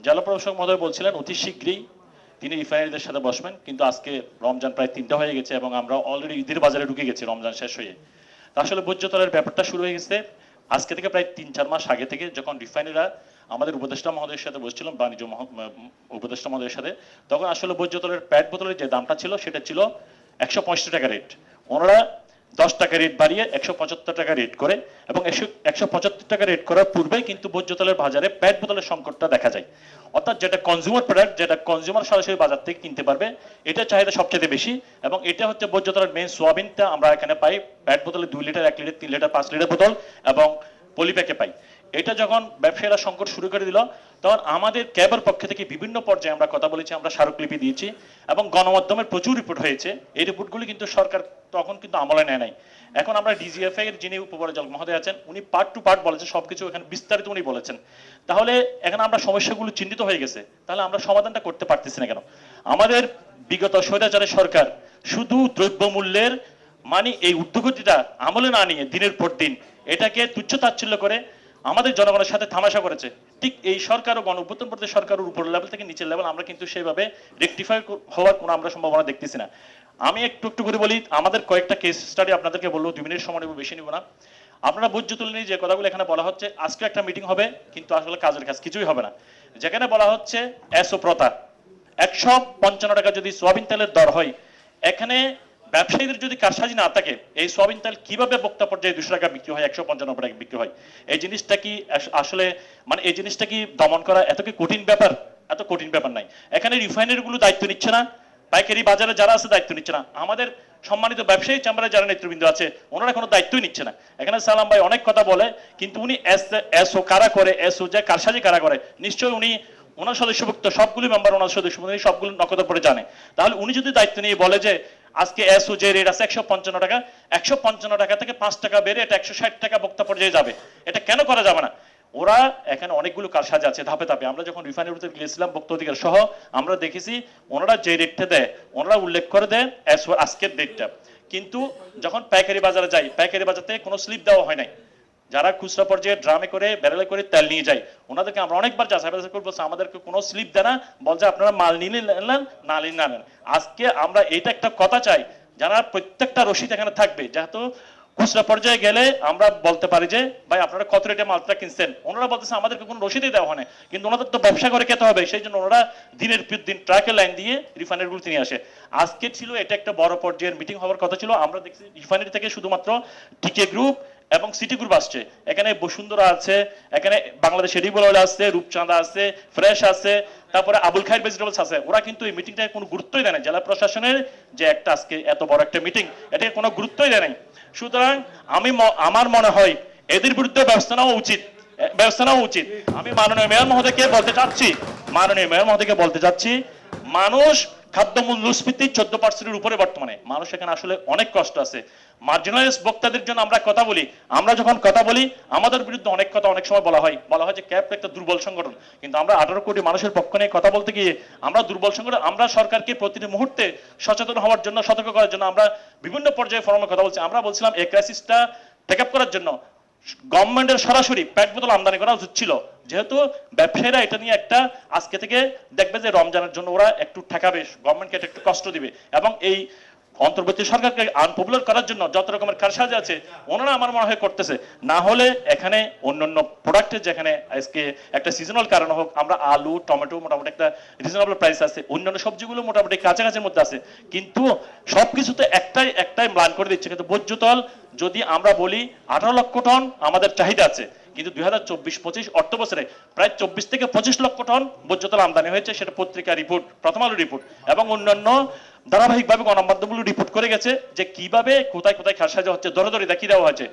জেলা প্রশাসক মহোদয় বলছিলেন অতি শীঘ্রই তিনি রিফাইনারিদের সাথে বসবেন, কিন্তু আজকে রমজান প্রায় 3টা হয়ে গেছে এবং আমরা অলরেডি ঈদের বাজারে ঢুকে গেছি রমজান শেষ হয়ে। তা আসলে ভোজ্য তেলের ব্যাপারটা শুরু হয়ে গেছে আজকে থেকে প্রায় 3-4 মাস আগে থেকে, যখন রিফাইনারিরা আমাদের উপদেষ্টা মহোদয়ের সাথে বসছিলাম, বাণিজ্য উপদেষ্টা মহোদয়ের সাথে, তখন আসলে ভোজ্য তেলের প্যাট বোতলের যে দামটা ছিল সেটা ছিল 165 টাকা রেট। ওনারা 10 টাকা রেট বাড়িয়ে 175 টাকা রেট করে, এবং 175 টাকা রেট করার পূর্বে কিন্তু ভোজ্য তেলের বাজারে প্যাট বোতলের সংকটটা দেখা যায়। অর্থাৎ যেটা কনজিউমার প্রোডাক্ট, যেটা কনজিউমার সরাসরি বাজার থেকে কিনতে পারবে, এটা চাহিদা সবচেয়ে বেশি। এবং এটা হচ্ছে ভোজ্য তেলের মেইন সোয়াবিনটা আমরা এখানে পাই প্যাট বোতলে 2 লিটার, 1 লিটার, 3 লিটার, 5 লিটার বোতল এবং পলিপ্যাকে পাই। এটা যখন ব্যবসায়ীরা সংকট শুরু করে দিল, তখন আমাদের ক্যাবের পক্ষ থেকে বিভিন্ন পর্যায়ে আমরা কথা বলেছি, আমরা স্মারকলিপি দিয়েছি এবং গণমাধ্যমের প্রচুর রিপোর্ট হয়েছে। এই রিপোর্টগুলি কিন্তু সরকার তখন কিন্তু আমলে নেয় নাই। এখন আমরা ডিজিএফআই এর যিনি উপপরিচালক মহোদয় আছেন, উনি পার্ট টু পার্ট বলেছেন, সবকিছু এখানে বিস্তারিত উনি বলেছেন। তাহলে এখন আমরা সমস্যাগুলো চিহ্নিত হয়ে গেছে, তাহলে আমরা সমাধানটা করতে পারতেছি না কেন? আমাদের বিগত স্বৈরাচারের সরকার শুধু দ্রব্যমূল্যের মানে এই ঊর্ধ্বগতিটা আমলে না নিয়ে দিনের পর দিন এটাকে তুচ্ছ তাচ্ছিল্য করে আমাদের জনগণের সাথে তামাশা করেছে। ঠিক এই সরকার ও গণঅভ্যুত্থান পর্যায়ে সরকারের উপর লেভেল থেকে নিচের লেভেল আমরা কিন্তু সেভাবে রেকটিফাই হওয়ার কোনো আমরা সম্ভাবনা দেখতেছি না। আমি একটু একটু করে বলি, আমাদের কয়েকটা কেস স্টাডি আপনাদেরকে বলবো, 2 মিনিট সময় নেব, বেশি নিব না। আপনারা ভোজ্য তেল নিয়ে যে কথাগুলো এখানে বলা হচ্ছে, আজকে একটা মিটিং হবে কিন্তু আসলে কাজের কাজ কিছুই হবে না। যেখানে বলা হচ্ছে এসও প্রথা, 155 টাকা যদি সোয়াবিন তেলের দর হয়, এখানে ব্যবসায়ীদের যদি কারসাজি না থাকে, এই সোয়াবিন তেল কিভাবে বক্তা পর্যায়ে 200 টাকা বিক্রি হয়, 155 টাকা বিক্রি হয়? এই জিনিসটা কি আসলে মানে এই জিনিসটা কি দমন করা এত কি কঠিন ব্যাপার? এত কঠিন ব্যাপার নাই। এখানে রিফাইনারি গুলো দায়িত্ব নিচ্ছে না, পাইকারি বাজারে যারা আছে দায়িত্ব নিচ্ছে না, আমাদের সম্মানিত ব্যবসায়ী চেম্বারে যারা নেতৃবৃন্দ আছে ওনারা কোনো দায়িত্বই নিচ্ছে না। এখানে সালাম ভাই অনেক কথা বলে, কিন্তু উনি এসও কারা করে, এসও যে কারসাজি কারা করে, নিশ্চয়ই উনি ওনার সদস্যভুক্ত সবগুলি মেম্বার, ওনার সদস্যভুক্ত সবগুলো নকদ পড়ে জানে। তাহলে উনি যদি দায়িত্ব নিয়ে বলে যে আজকে এসও যে রেট আছে 155 টাকা, 155 টাকা থেকে 5 টাকা বেড়ে এটা 160 টাকা বক্তা পর্যায়ে যাবে, এটা কেন করা যাবে না? ওরা এখানে অনেকগুলো কারসাজি আছে ধাপে ধাপে। আমরা যখন রিফাইনারিতে গিয়েছিলাম বক্তা অধিকার সহ, আমরা দেখেছি ওনারা যে রেটটা দেয় ওনারা উল্লেখ করে দেয় আজকের ডেটটা, কিন্তু যখন পাইকারি বাজারে যাই, পাইকারি বাজারে কোনো স্লিপ দেওয়া হয় নাই। যারা খুচরা পর্যায়ে ড্রামে করে ব্যারেলে করে তেল নিয়ে যায়, ওনাদেরকে আমরা অনেকবার যাচাই বাছাই করে বলছি আমাদেরকে কোনো স্লিপ দেয় না, বলছে আপনারা মাল নিলে নেন, না নিলে না নেন। আজকে আমরা এইটা একটা কথা চাই, যারা প্রত্যেকটা রসিদ এখানে থাকবে, যেহেতু খুচরা পর্যায়ে গেলে আমরা বলতে পারি যে ভাই আপনারা কত রেটে মালটা কিনছেন, ওনারা বলতেছে আমাদেরকে কোনো রসিদই দেওয়া হয় না, কিন্তু ওনাদের তো ব্যবসা করে খেতে হবে, সেই জন্য ওনারা দিনের পর দিন ট্রাকের লাইন দিয়ে রিফাইনারি গুলো নিয়ে আসে। আজকে ছিল এটা একটা বড় পর্যায়ের মিটিং হওয়ার কথা ছিল, আমরা দেখছি রিফাইনারি থেকে শুধুমাত্র টিকে গ্রুপ এবং সিটি গ্রুপ আসছে, এখানে বসুন্ধরা আছে, এখানে বাংলাদেশ এডিবল অয়েল আছে, রূপচাঁদা আছে, ফ্রেশ আছে, তারপরে আবুল খায়ের ভেজিটেবলস আছে। ওরা কিন্তু এই মিটিংটায় কোনো গুরুত্বই দেয় না। জেলা প্রশাসনের যে একটা আজকে এত বড় একটা মিটিং, এটাকে কোনো গুরুত্বই দেয় নাই। সুতরাং আমার মনে হয় এদের বিরুদ্ধে ব্যবস্থা নেওয়া উচিত। আমি মাননীয় মেয়র মহোদয়কে বলতে চাচ্ছি, মানুষ খাদ্য মূল্যস্ফীতি 14% উপরে বর্তমানে, মানুষ এখানে আসলে অনেক কষ্ট আছে। মার্জিনালাইজ বক্তাদের জন্য আমরা কথা বলি, আমরা যখন কথা বলি আমাদের বিরুদ্ধে অনেক কথা অনেক সময় বলা হয় যে ক্যাপ একটা দুর্বল সংগঠন, কিন্তু আমরা 18 কোটি মানুষের পক্ষ নিয়ে কথা বলতে গিয়ে আমরা দুর্বল সংগঠন? আমরা সরকারকে প্রতিটি মুহূর্তে সচেতন হওয়ার জন্য, সতর্ক করার জন্য আমরা বিভিন্ন পর্যায়ে ফোরামে কথা বলছি। আমরা বলছিলাম এই ক্রাইসিসটা টেক আপ করার জন্য গভর্নমেন্টের সরাসরি প্যাক বোতল আমদানি করা উচিত ছিল, যেহেতু ব্যবসায়ীরা এটা নিয়ে একটা আজকে থেকে দেখবে যে রমজানের জন্য ওরা একটু ঠেকাবে, গভর্নমেন্টকে একটু কষ্ট দিবে, এবং এই অন্তর্বর্তী সরকারকে আনপপুলার করার জন্য যত রকমের কারসাজি আছে ওনারা আমার মনে হয় করতেছে। না হলে এখানে অন্যান্য প্রোডাক্টের যেখানে আজকে একটা সিজনাল কারণ হোক, আমরা আলু টমেটো মোটামুটি একটা রিজনেবল প্রাইস আছে, অন্যান্য সবজিগুলো মোটামুটি কাছাকাছির মধ্যে আছে, কিন্তু সবকিছুতে একটাই ম্লান করে দিচ্ছে। কিন্তু ভোজ্য তেল যদি আমরা বলি 18 লক্ষ টন আমাদের চাহিদা আছে, কিন্তু 2024-25 অর্থ বছরে প্রায় 24 থেকে 25 লক্ষ টন ভোজ্য তেল আমদানি হয়েছে, সেটা পত্রিকা রিপোর্ট, প্রথম আলো রিপোর্ট এবং অন্যান্য ধারাবাহিকভাবে গণমাধ্যমগুলো রিপোর্ট করে গেছে যে কিভাবে কোথায় কারসাজি হচ্ছে, দরে দেখিয়ে দেওয়া হয়েছে।